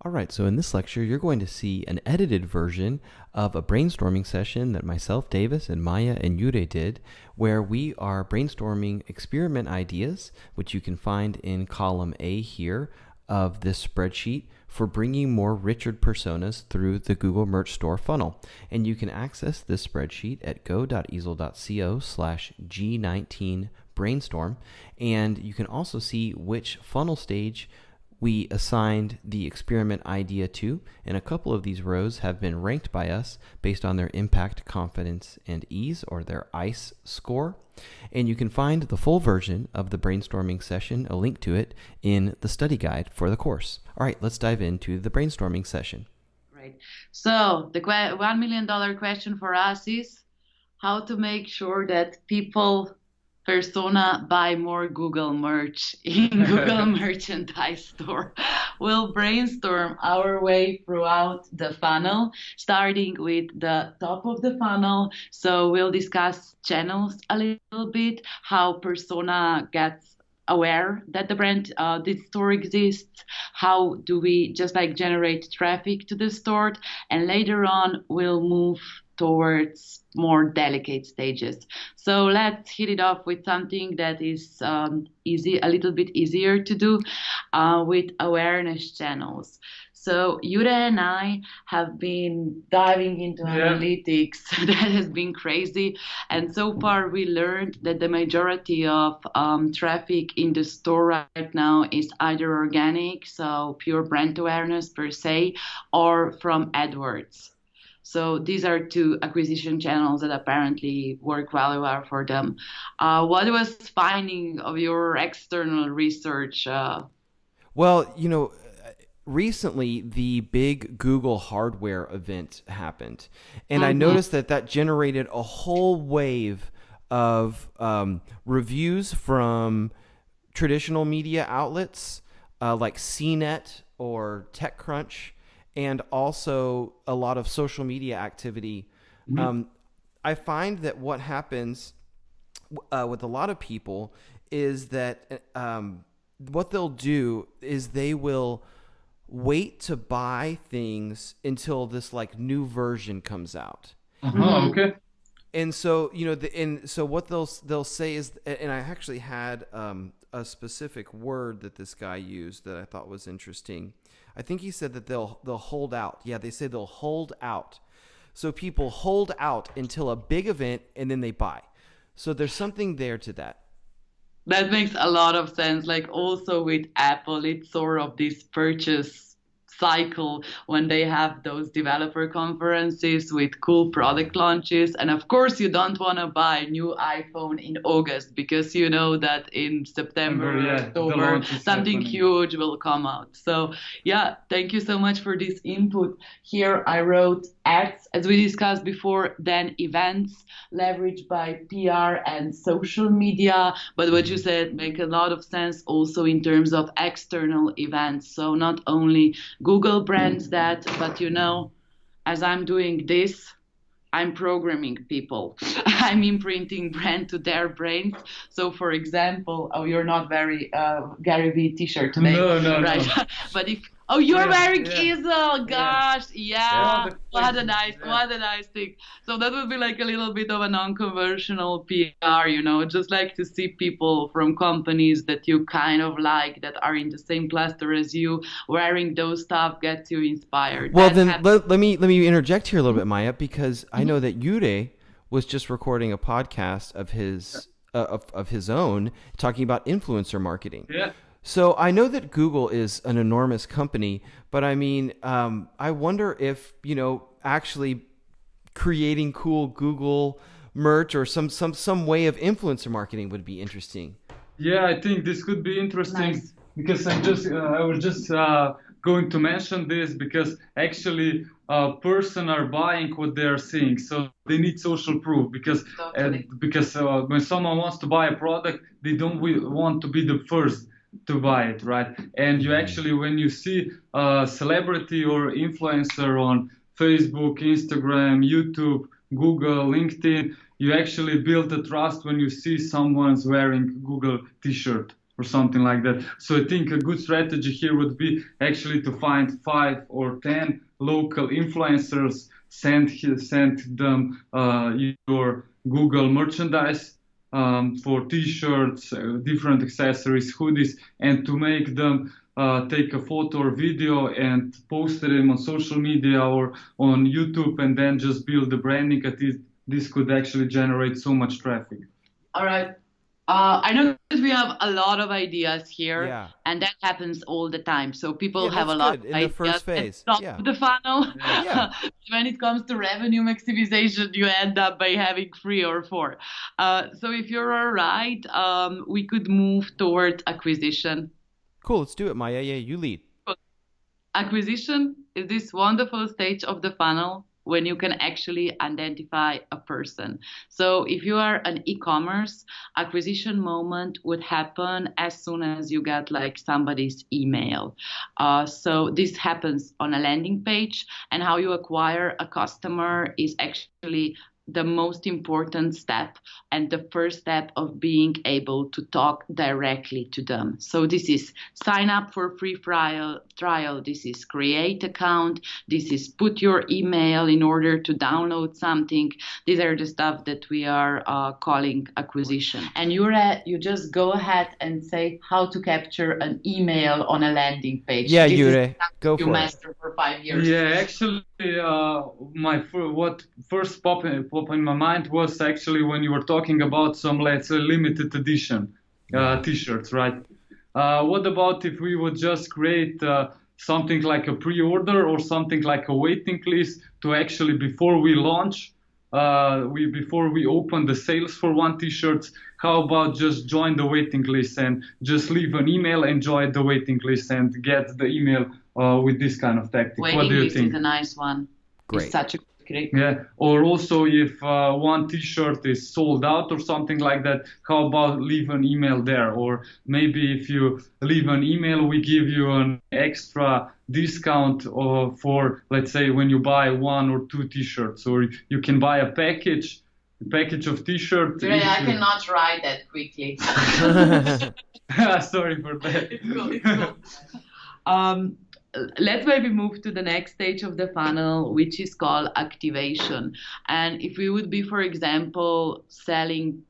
All right, so in this lecture, you're going to see an edited version of a brainstorming session that myself, Davis, and Maja and Jure did, where we are brainstorming experiment ideas, which you can find in column A here of this spreadsheet, for bringing more Richard personas through the Google Merch Store funnel. And you can access this spreadsheet at go.easel.co/G19brainstorm. And you can also see which funnel stage we assigned the experiment idea to, and a couple of these rows have been ranked by us based on their impact, confidence, and ease, or their ICE score. And you can find the full version of the brainstorming session, a link to it, in the study guide for the course. All right, let's dive into the brainstorming session. Right. So the $1 million question for us is how to make sure that people persona buy more Google merch in Google Merchandise Store. We'll brainstorm our way throughout the funnel, starting with the top of the funnel. So we'll discuss channels a little bit, how persona gets aware that the brand, this store exists, how do we just like generate traffic to the store, and later on we'll move towards more delicate stages. So let's hit it off with something that is easy, a little bit easier to do with awareness channels. So Jure and I have been diving into analytics. That has been crazy. And so far we learned that the majority of traffic in the store right now is either organic, so pure brand awareness per se, or from AdWords. So these are two acquisition channels that apparently work very well for them. What was finding of your external research? Well, recently the big Google hardware event happened, and I noticed that generated a whole wave of reviews from traditional media outlets like CNET or TechCrunch, and also a lot of social media activity. I find that what happens with a lot of people is that what they'll do is they will wait to buy things until this like new version comes out. Okay. And so, so what they'll say is, and I actually had a specific word that this guy used that I thought was interesting. I think he said that they'll hold out. Yeah, they say they'll hold out. So people hold out until a big event and then they buy. So there's something there to that. That makes a lot of sense. Like also with Apple, it's sort of this purchase cycle when they have those developer conferences with cool product launches. And of course, you don't want to buy a new iPhone in August because you know that in September, October, something huge will come out. So yeah, thank you so much for this input. Here I wrote ads, as we discussed before, then events leveraged by PR and social media. But what you said make a lot of sense also in terms of external events. So not only Google brands that, but as I'm doing this, I'm programming people. I'm imprinting brand to their brains. So for example, you're not very Gary Vee t-shirt today. No, right? No. But if you're wearing Easel, gosh, what a nice thing. So that would be like a little bit of a non-conventional PR, just like to see people from companies that you kind of like that are in the same cluster as you wearing those stuff gets you inspired. Well, then let me interject here a little bit, Maja, because I know that Jure was just recording a podcast of his own talking about influencer marketing. Yeah. So I know that Google is an enormous company, but I mean, I wonder if, actually creating cool Google merch or some way of influencer marketing would be interesting. Yeah, I think this could be interesting because I was just going to mention this because actually person are buying what they are seeing, so they need social proof because when someone wants to buy a product, they don't want to be the first to buy it, right? And you actually, when you see a celebrity or influencer on Facebook, Instagram, YouTube, Google, LinkedIn, you actually build the trust when you see someone's wearing Google t-shirt. or something like that. So I think a good strategy here would be actually to find 5 or 10 local influencers, send them your Google merchandise for T-shirts, different accessories, hoodies, and to make them take a photo or video and post them on social media or on YouTube, and then just build the branding. This could actually generate so much traffic. All right. I know that we have a lot of ideas here, Yeah. and that happens all the time. So people Yeah, have a that's lot good of in the ideas first at the phase. top Yeah. of the funnel. Yeah. When it comes to revenue maximization, you end up by having 3 or 4. So if you're all right, we could move towards acquisition. Cool. Let's do it, Maja. Yeah, you lead. Acquisition is this wonderful stage of the funnel when you can actually identify a person. So if you are an e-commerce, acquisition moment would happen as soon as you get like somebody's email. So this happens on a landing page, and how you acquire a customer is actually the most important step and the first step of being able to talk directly to them. So this is sign up for free trial, this is create account, this is put your email in order to download something. These are the stuff that we are calling acquisition. And you just go ahead and say how to capture an email on a landing page. Yeah, This Jure, is go you for it. master for 5 years. Yeah, actually, what first popped in my mind was actually when you were talking about some, let's say, limited edition T-shirts, right? What about if we would just create something like a pre-order or something like a waiting list to actually, before we launch, before we open the sales for one T-shirt, how about just join the waiting list and just leave an email and join the waiting list and get the email with this kind of tactic? Waiting What do you list think? is a nice one. Great. It's such a great. Yeah, or also if one T-shirt is sold out or something like that, how about leave an email there? Or maybe if you leave an email, we give you an extra discount for, let's say, when you buy 1 or 2 T-shirts, or you can buy a package of T-shirts. Jure, I cannot write that quickly. Sorry for that. It's cool. It's cool. Let's maybe move to the next stage of the funnel, which is called activation. And if we would be, for example, selling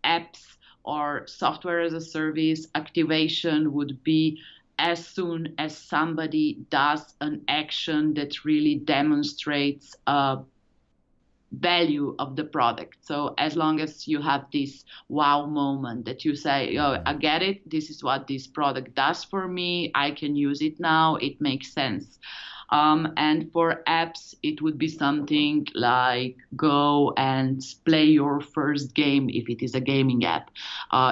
apps or software as a service, activation would be as soon as somebody does an action that really demonstrates value of the product. So as long as you have this wow moment that you say, oh, I get it, this is what this product does for me, I can use it now, it makes sense. And for apps, it would be something like go and play your first game if it is a gaming app.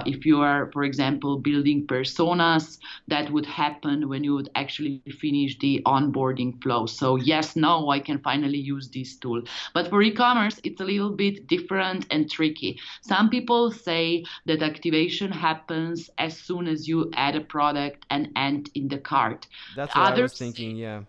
If you are, for example, building personas, that would happen when you would actually finish the onboarding flow. So yes, no, I can finally use this tool. But for e-commerce, it's a little bit different and tricky. Some people say that activation happens as soon as you add a product and end in the cart. That's what I was thinking, yeah.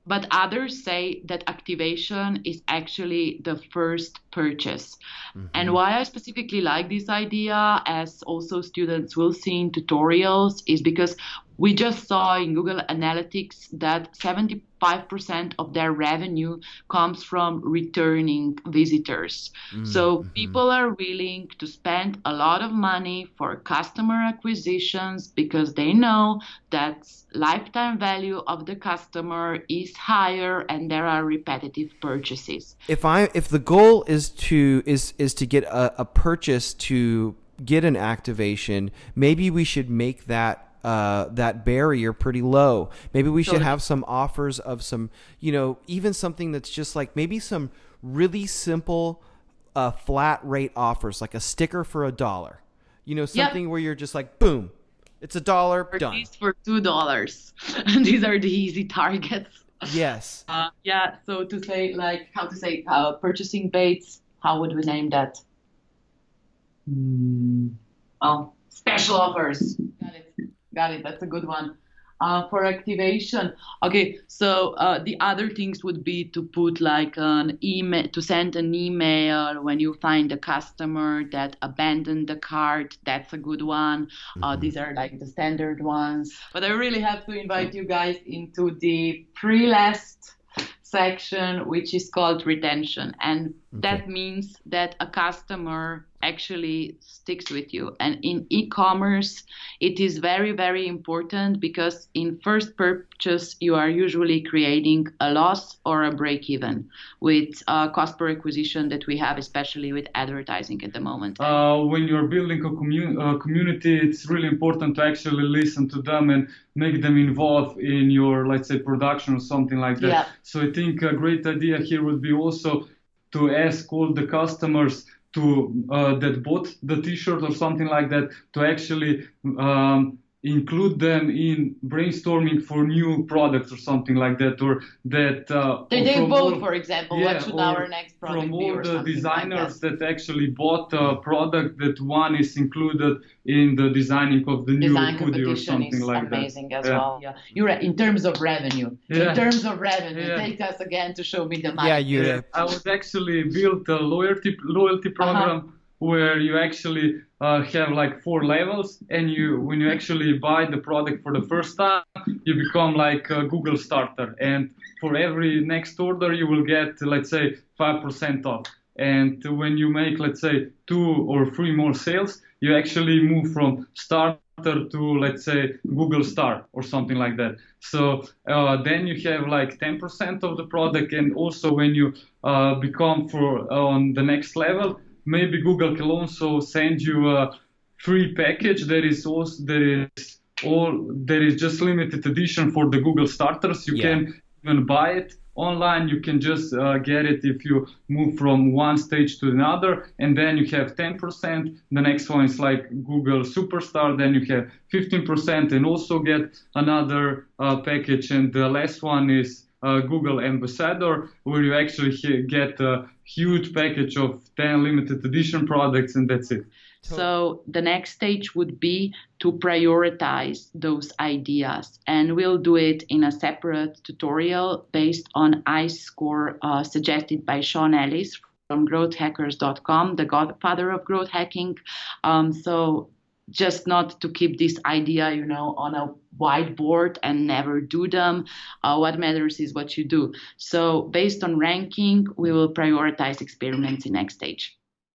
But others say that activation is actually the first purchase. Mm-hmm. And why I specifically like this idea, as also students will see in tutorials, is because we just saw in Google Analytics that 75% of their revenue comes from returning visitors. So people are willing to spend a lot of money for customer acquisitions because they know that lifetime value of the customer is higher and there are repetitive purchases. If the goal is to get a purchase to get an activation, maybe we should make that barrier pretty low. Maybe we should have some offers of some, even something that's just like maybe some really simple flat rate offers, like a sticker for $1. Something where you're just like, boom, it's $1, done. These for $2. And these are the easy targets. Yes. So to say, purchasing baits, how would we name that? Special offers. Got it. That's a good one. For activation, okay. So the other things would be to put like an email, to send an email when you find a customer that abandoned the cart. That's a good one. These are like the standard ones. But I really have to invite you guys into the pre-last section, which is called retention. And that means that a customer actually sticks with you. And in e-commerce, it is very, very important because in first purchase, you are usually creating a loss or a break even with cost per acquisition that we have, especially with advertising at the moment. When you're building a community, it's really important to actually listen to them and make them involved in your, let's say, production or something like that. Yeah. So I think a great idea here would be also to ask all the customers to that bought the t-shirt or something like that to actually include them in brainstorming for new products or something like that, or that they vote, for example, what should our next product from be, all or the designers like that actually bought a product, that one is included in the designing of the new hoodie or something like that. Amazing as well. Yeah, Jure, in terms of revenue, take us again to show me the money. Yeah, Jure. I would actually build a loyalty program where you actually have like 4 levels, and when you actually buy the product for the first time, you become like a Google starter, and for every next order you will get, let's say, 5% off. And when you make, let's say, 2 or 3 more sales, you actually move from starter to, let's say, Google Star or something like that. So then you have like 10% of the product, and also when you become on the next level, maybe Google can also send you a free package that is just limited edition for the Google starters. You can even buy it online. You can just get it if you move from one stage to another, and then you have 10%. The next one is like Google Superstar, then you have 15% and also get another package. And the last one is Google Ambassador, where you actually get a huge package of 10 limited edition products, and that's it. So the next stage would be to prioritize those ideas, and we'll do it in a separate tutorial based on ICE score suggested by Sean Ellis from growthhackers.com, the godfather of growth hacking. So just not to keep this idea, on a whiteboard and never do them. What matters is what you do. So based on ranking, we will prioritize experiments in next stage.